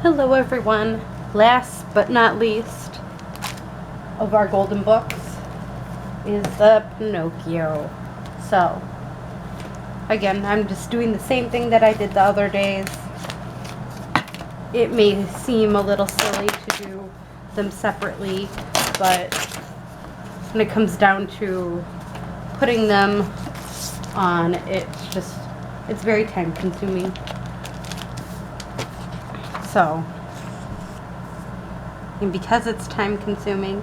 Hello everyone. Last but not least of our golden books is the Pinocchio. So, again, I'm just doing the same thing that I did the other days. It may seem a little silly to do them separately, but when it comes down to putting them on, it's very time consuming. So, and because it's time consuming,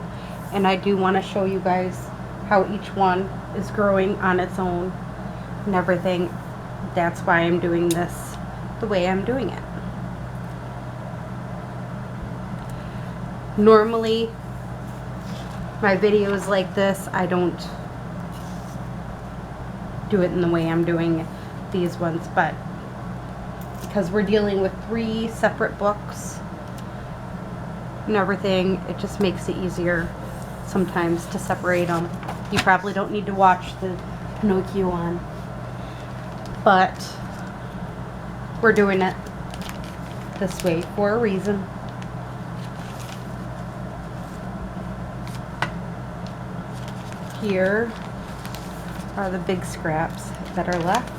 and I do want to show you guys how each one is growing on its own and everything, that's why I'm doing this the way I'm doing it. Normally, my videos like this, I don't do it in the way I'm doing these ones, but because we're dealing with 3 separate books and everything, it just makes it easier sometimes to separate them. You probably don't need to watch the Pinocchio one, but we're doing it this way for a reason. Here are the big scraps that are left.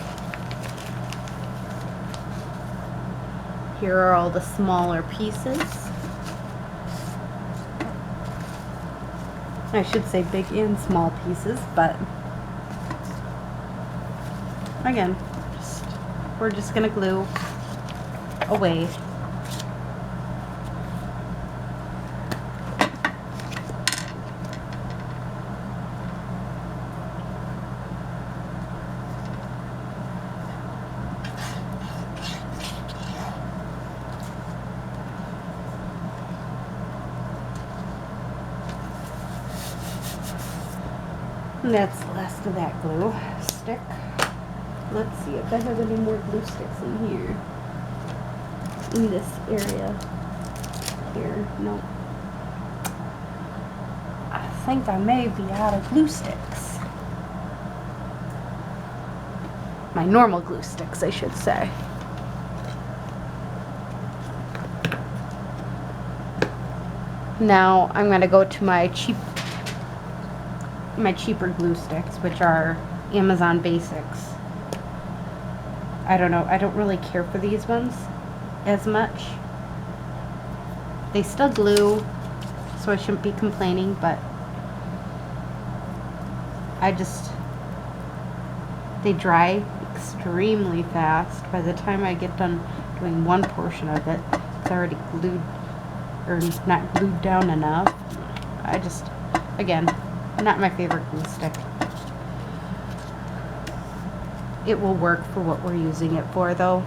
Here are all the smaller pieces. I should say big and small pieces, but again, we're just gonna glue away. And that's the last of that glue stick. Let's see if I have any more glue sticks in here. In this area. Here, no. I think I may be out of glue sticks. My normal glue sticks, I should say. Now I'm going to go to my cheaper glue sticks, which are Amazon Basics. I don't know, I don't really care for these ones as much. They still glue, so I shouldn't be complaining, but they dry extremely fast. By the time I get done doing one portion of it, it's already glued, or not glued down enough. Again, not my favorite glue stick. It will work for what we're using it for, though.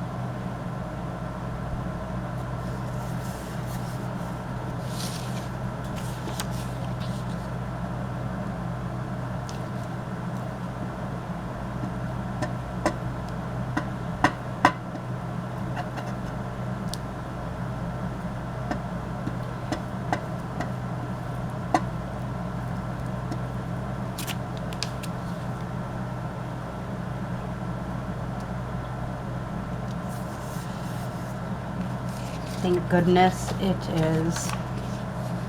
Thank goodness it is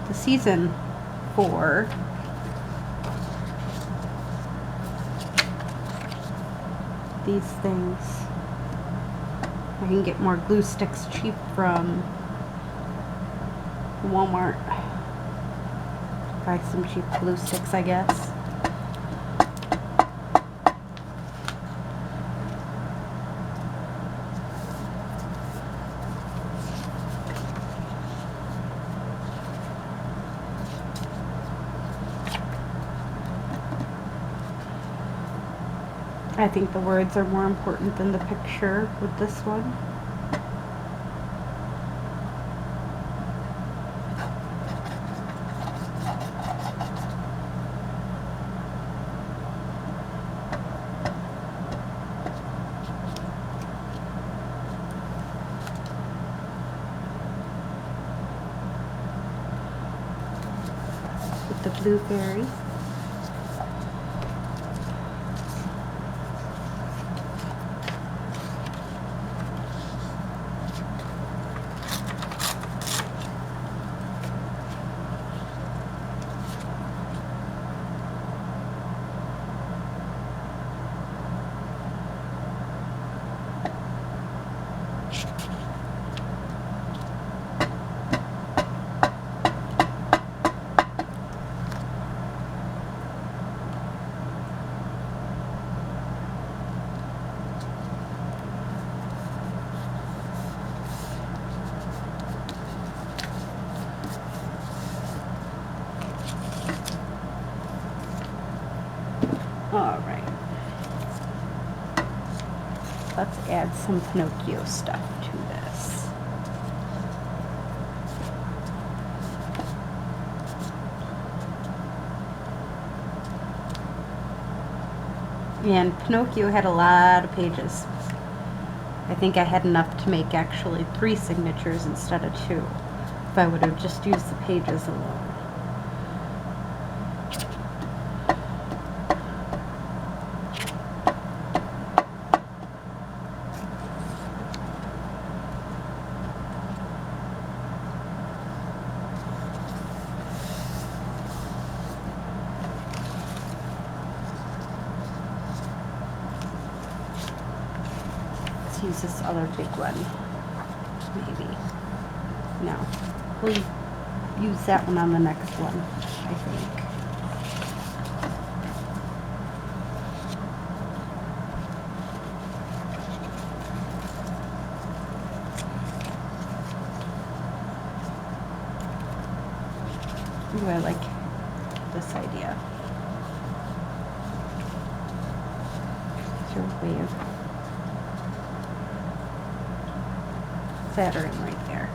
the season for these things. I can get more glue sticks cheap from Walmart. Buy some cheap glue sticks, I guess. I think the words are more important than the picture with this one. With the blue fairy. add some Pinocchio stuff to this. And Pinocchio had a lot of pages. I think I had enough to make actually 3 signatures instead of 2, if I would have just used the pages alone. Use this other big one, maybe. No, we'll use that one on the next one, I think. Ooh, I like this idea. Sort of way of Saturn right there.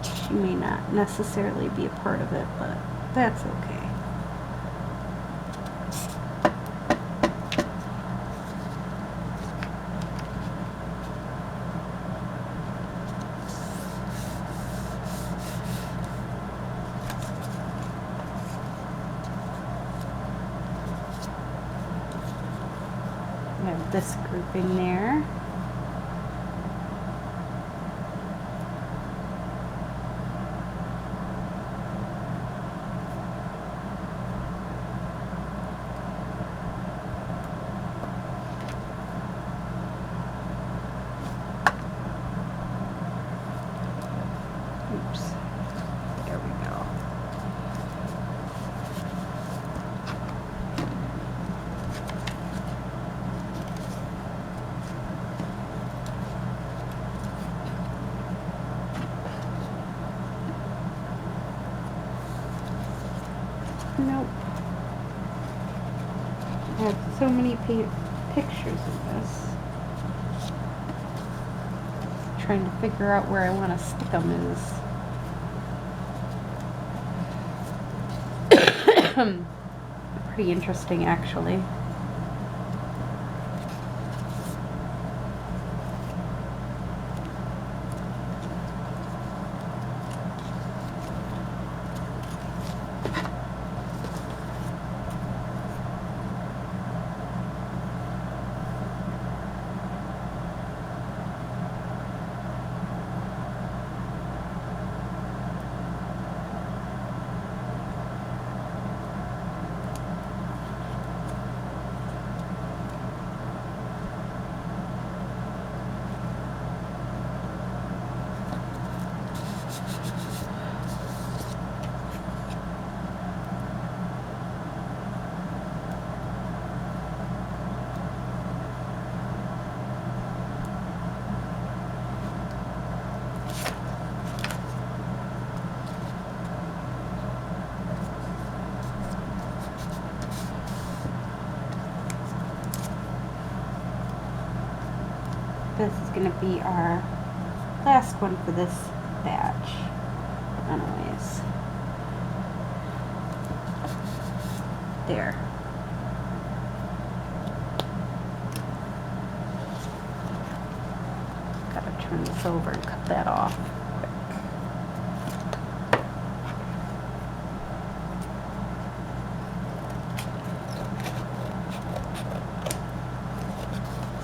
She may not necessarily be a part of it, but that's okay. We have this grouping there. Oops. There we go. Nope. I have so many pictures of this. Trying to figure out where I want to stick them is pretty interesting, actually. This is going to be our last one for this batch. Anyways. There. Gotta turn this over and cut that off quick.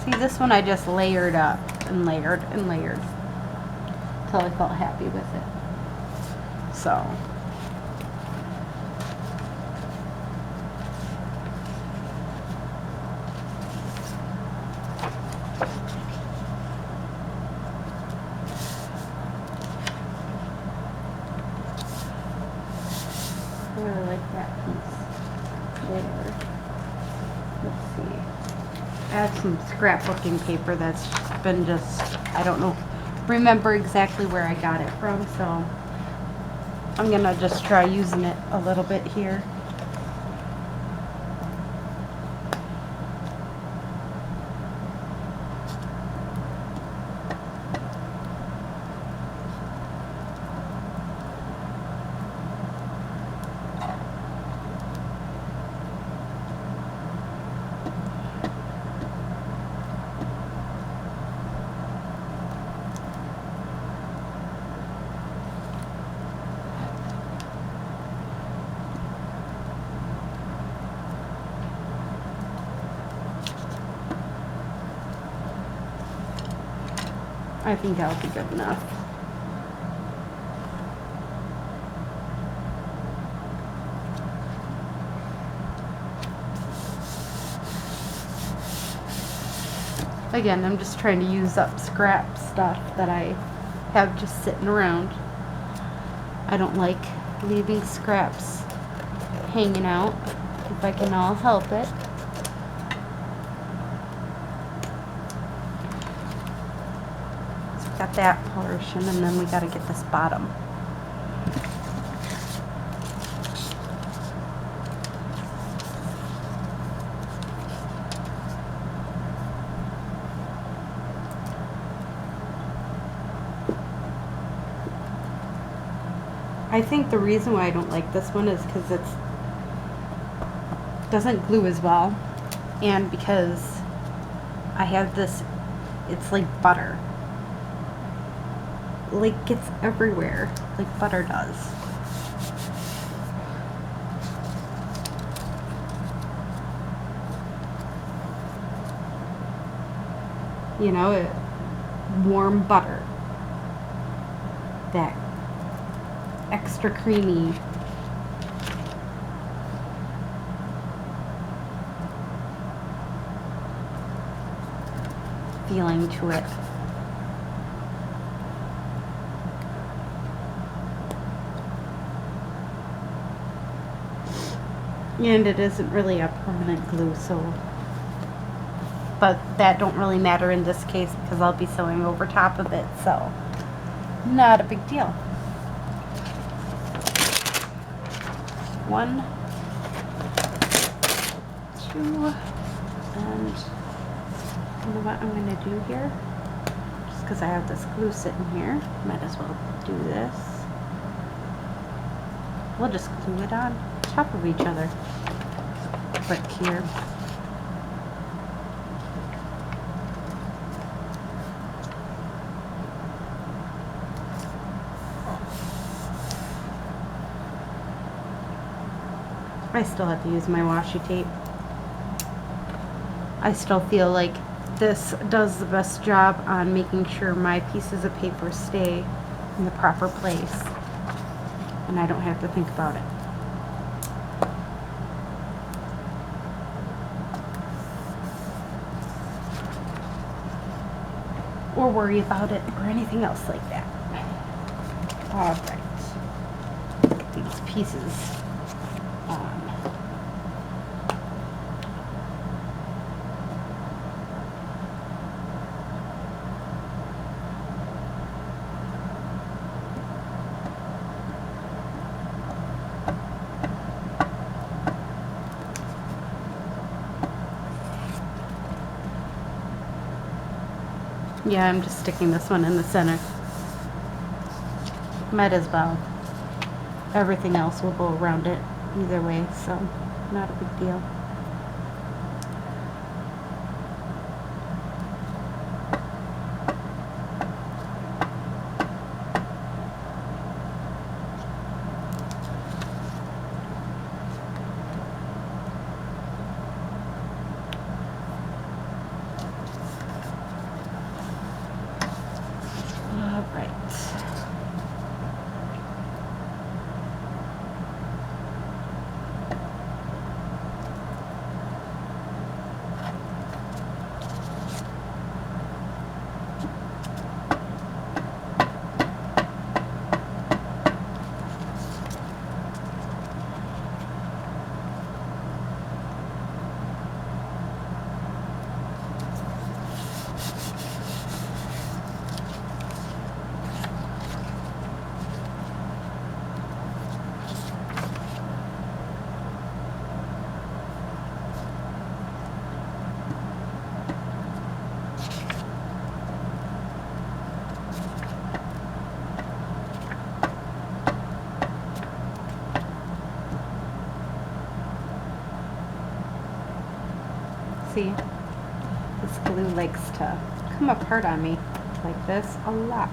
See, this one I just layered up and layered and layered until I felt happy with it. So. I really like that piece there. Let's see. I have some scrapbooking paper that's been just, I don't know, remember exactly where I got it from, so I'm gonna just try using it a little bit here. I think that'll be good enough. Again, I'm just trying to use up scrap stuff that I have just sitting around. I don't like leaving scraps hanging out if I can all help it. So we got that portion, and then we got to get this bottom. I think the reason why I don't like this one is because it doesn't glue as well, and because I have this, it's like butter. Like gets everywhere, like butter does. You know, warm butter. That extra creamy feeling to it. And it isn't really a permanent glue, so, but that don't really matter in this case because I'll be sewing over top of it, so not a big deal. 1, 2, and you know what I'm going to do here? Just because I have this glue sitting here, might as well do this. We'll just glue it on top of each other. Quick here. I still have to use my washi tape. I still feel like this does the best job on making sure my pieces of paper stay in the proper place and I don't have to think about it. Or worry about it or anything else like that. All right. Get these pieces on. Yeah, I'm just sticking this one in the center. Might as well. Everything else will go around it either way, so not a big deal. See, this glue likes to come apart on me like this a lot.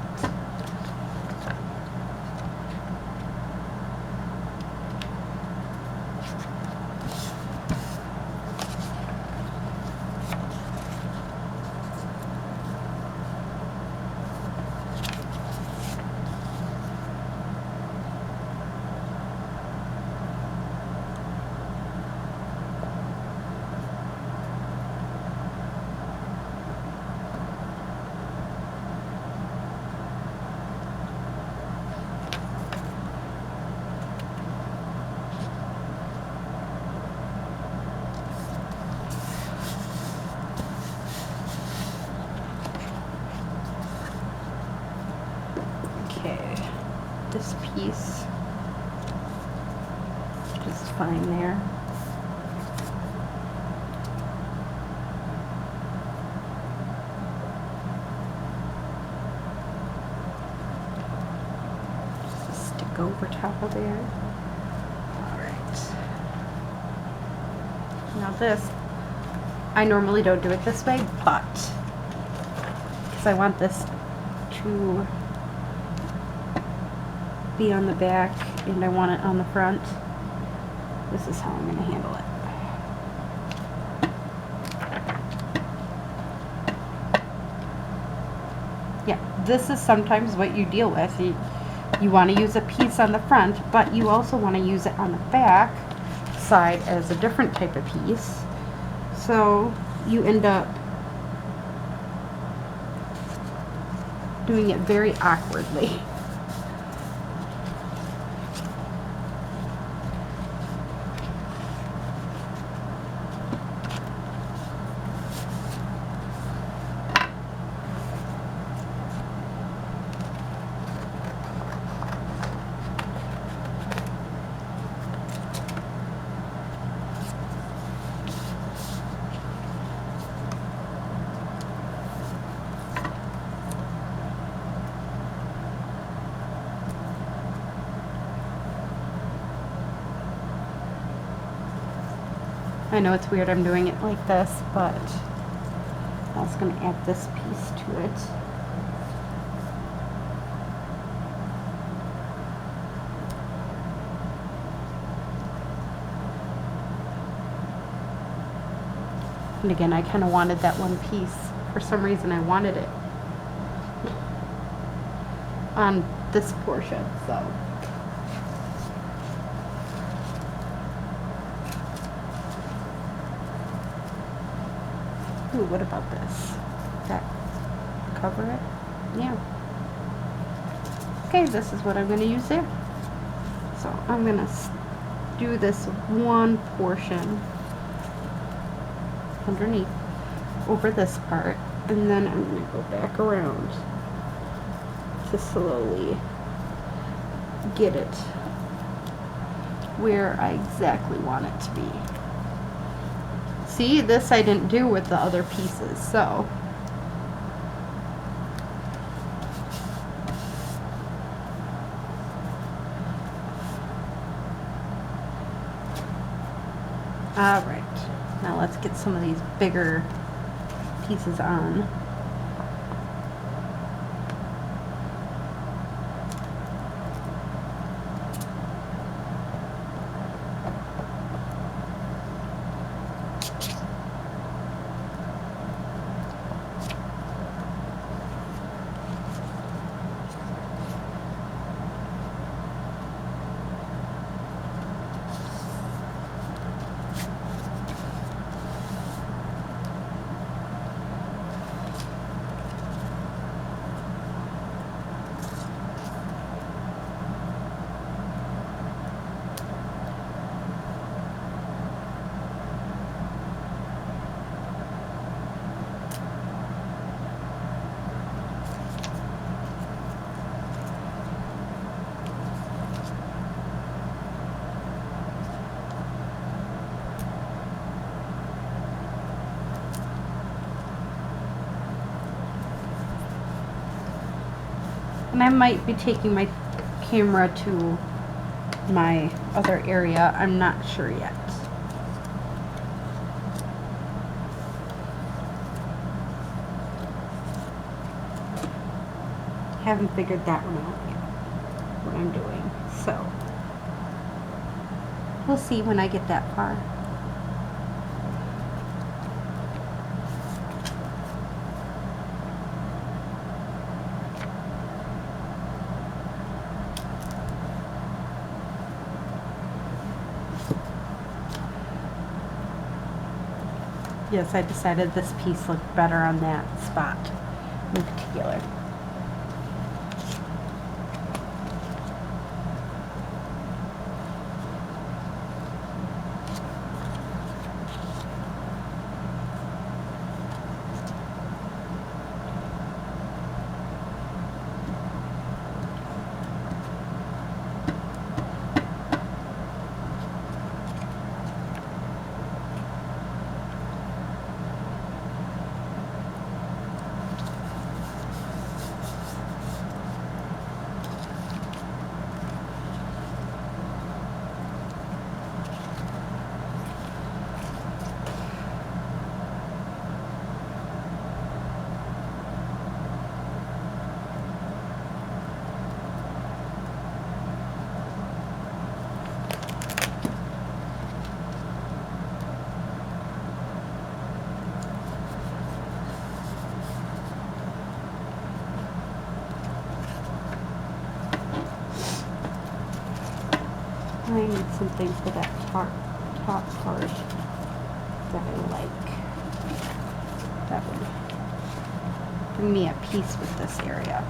this piece, which is fine there. Just a stick over top of there. Alright. Now this, I normally don't do it this way, but because I want this to be on the back and I want it on the front, this is how I'm going to handle it. Yeah, this is sometimes what you deal with. You want to use a piece on the front, but you also want to use it on the back side as a different type of piece. So you end up doing it very awkwardly. I know it's weird I'm doing it like this, but I was going to add this piece to it. And again, I kind of wanted that one piece. For some reason, I wanted it on this portion, so. Ooh, what about this? Does that cover it? Yeah. Okay, this is what I'm going to use there. So I'm going to do this one portion underneath over this part, and then I'm going to go back around to slowly get it where I exactly want it to be. See, this I didn't do with the other pieces, so alright, now let's get some of these bigger pieces on. And I might be taking my camera to my other area. I'm not sure yet. Haven't figured that one out yet, what I'm doing. So, we'll see when I get that far. Yes, I decided this piece looked better on that spot in particular. I need something for that top part that I like. That would bring me at peace with this area.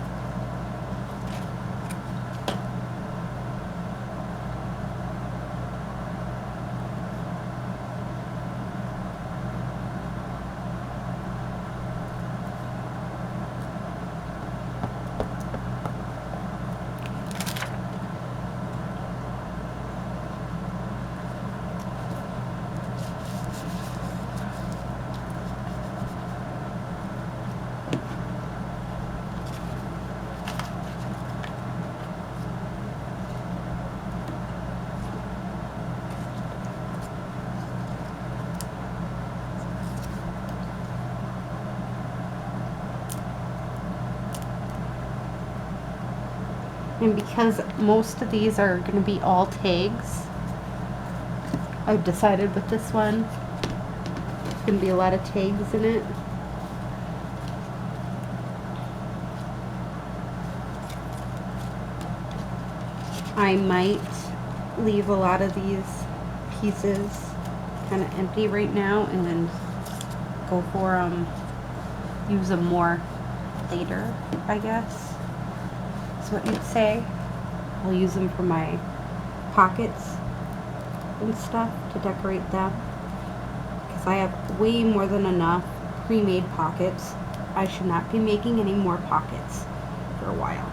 And because most of these are going to be all tags, I've decided with this one, there's going to be a lot of tags in it. I might leave a lot of these pieces kind of empty right now and then go for use them more later, I guess. What you'd say. I'll use them for my pockets and stuff to decorate them, because I have way more than enough pre-made pockets. I should not be making any more pockets for a while.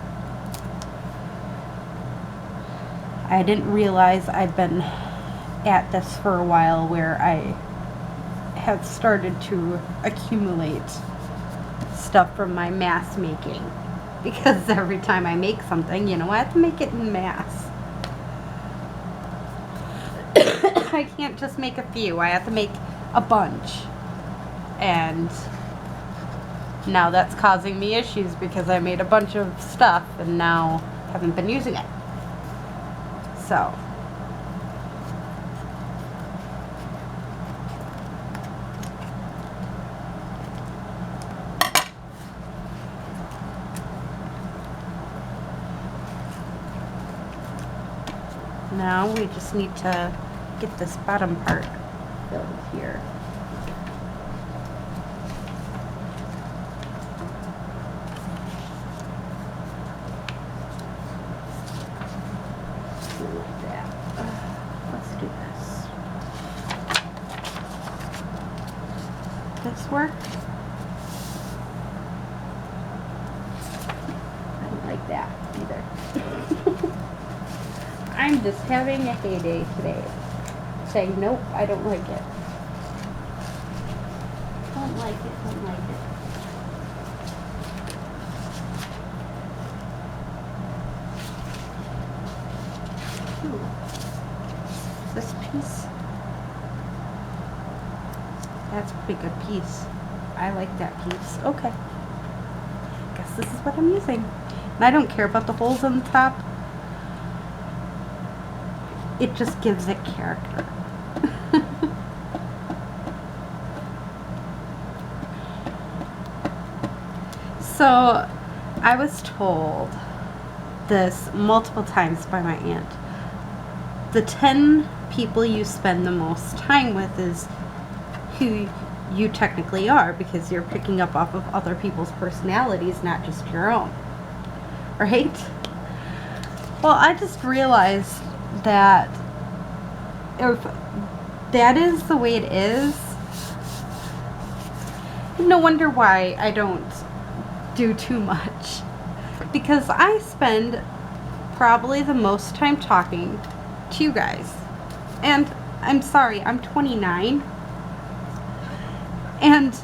I didn't realize I'd been at this for a while, where I have started to accumulate stuff from my mass making. Because every time I make something, you know, I have to make it in mass. I can't just make a few. I have to make a bunch. And now that's causing me issues because I made a bunch of stuff and now haven't been using it. So. Now we just need to get this bottom part filled here. Like that. Let's do this. This work? I don't like that either. I'm just having a heyday today. Saying, nope, I don't like it. Don't like it, don't like it. Ooh. This piece? That's a pretty good piece. I like that piece. Okay. Guess this is what I'm using. And I don't care about the holes on the top. It just gives it character. So, I was told this multiple times by my aunt. The 10 people you spend the most time with is who you technically are, because you're picking up off of other people's personalities, not just your own. Right? Well, I just realized that if that is the way it is, no wonder why I don't do too much, because I spend probably the most time talking to you guys. And I'm sorry, I'm 29, and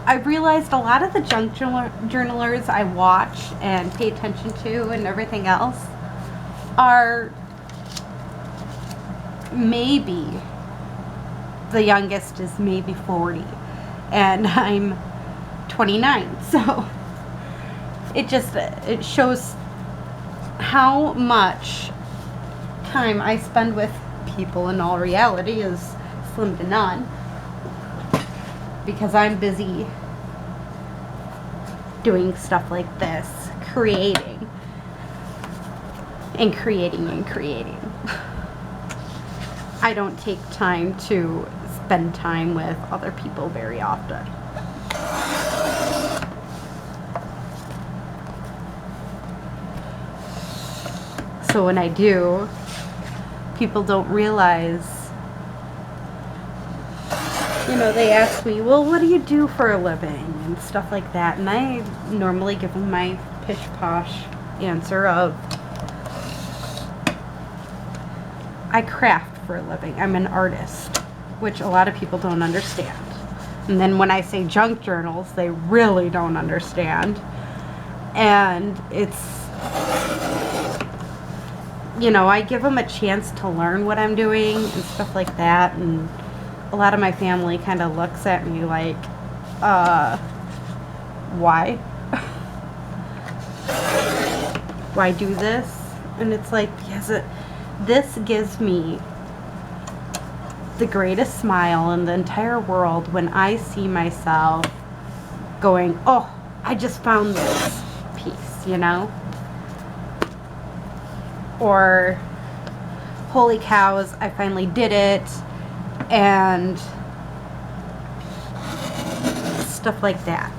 I realized a lot of the junk journalers I watch and pay attention to and everything else are maybe, the youngest is maybe 40, and I'm 29, so it shows how much time I spend with people in all reality is slim to none, because I'm busy doing stuff like this, creating and creating and creating. I don't take time to spend time with other people very often. So when I do, people don't realize, you know, they ask me, well, what do you do for a living and stuff like that, and I normally give them my pish-posh answer of, I craft for a living. I'm an artist, which a lot of people don't understand. And then when I say junk journals, they really don't understand. And it's, you know, I give them a chance to learn what I'm doing and stuff like that. And a lot of my family kind of looks at me like, why? Why do this? And it's like, because this gives me the greatest smile in the entire world when I see myself going, oh, I just found this piece, you know? Or, holy cows, I finally did it, and stuff like that.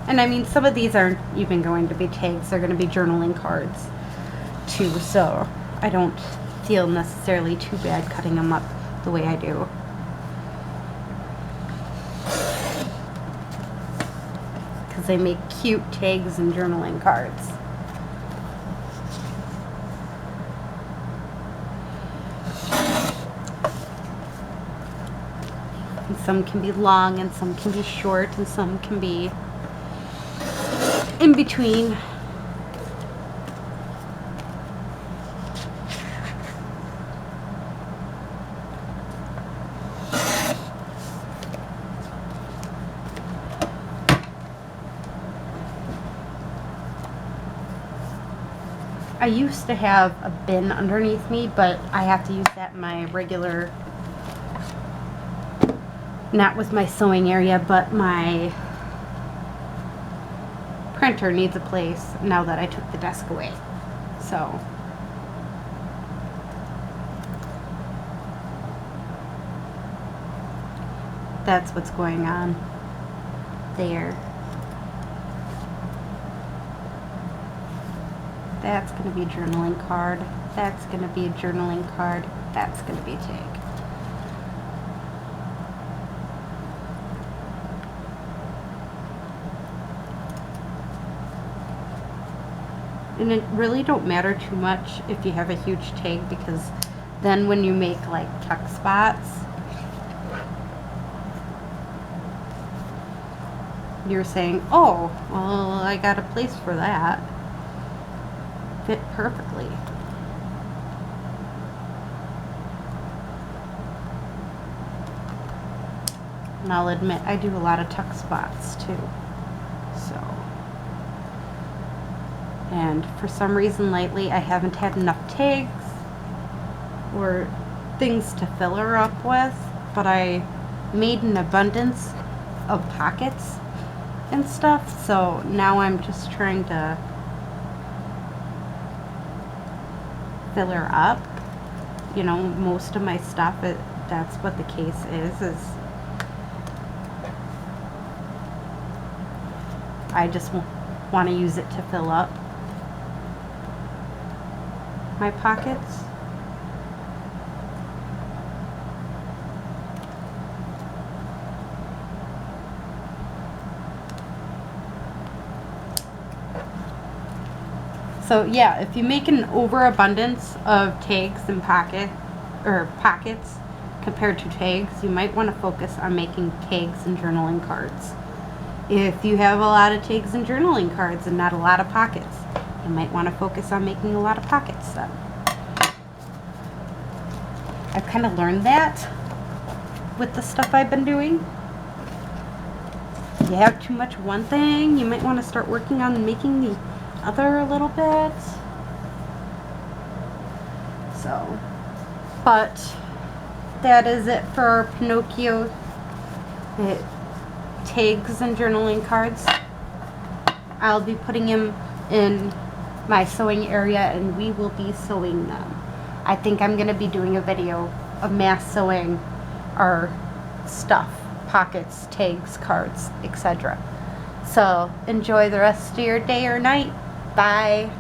And I mean, some of these aren't even going to be tags, they're going to be journaling cards too, so I don't feel necessarily too bad cutting them up the way I do. Because they make cute tags and journaling cards. And some can be long and some can be short and some can be in between. I used to have a bin underneath me, but I have to use that in my regular, not with my sewing area, but my printer needs a place now that I took the desk away. So that's what's going on there. That's going to be a journaling card. That's going to be a journaling card. That's going to be a tag. And it really don't matter too much if you have a huge tag, because then when you make like tuck spots, you're saying, oh, well, I got a place for that. Fit perfectly. And I'll admit, I do a lot of tuck spots too. So, and for some reason lately I haven't had enough tags or things to fill her up with, but I made an abundance of pockets and stuff, so now I'm just trying to fill her up. You know, most of my stuff, that's what the case is I just want to use it to fill up my pockets. So yeah, if you make an overabundance of tags and pockets compared to tags, you might want to focus on making tags and journaling cards. If you have a lot of tags and journaling cards and not a lot of pockets, you might want to focus on making a lot of pockets then. I've kind of learned that with the stuff I've been doing. If you have too much one thing, you might want to start working on making the other a little bit. So, but that is it for our Pinocchio tags and journaling cards. I'll be putting them in my sewing area and we will be sewing them. I think I'm going to be doing a video of mass sewing our stuff, pockets, tags, cards, etc. So enjoy the rest of your day or night. Bye.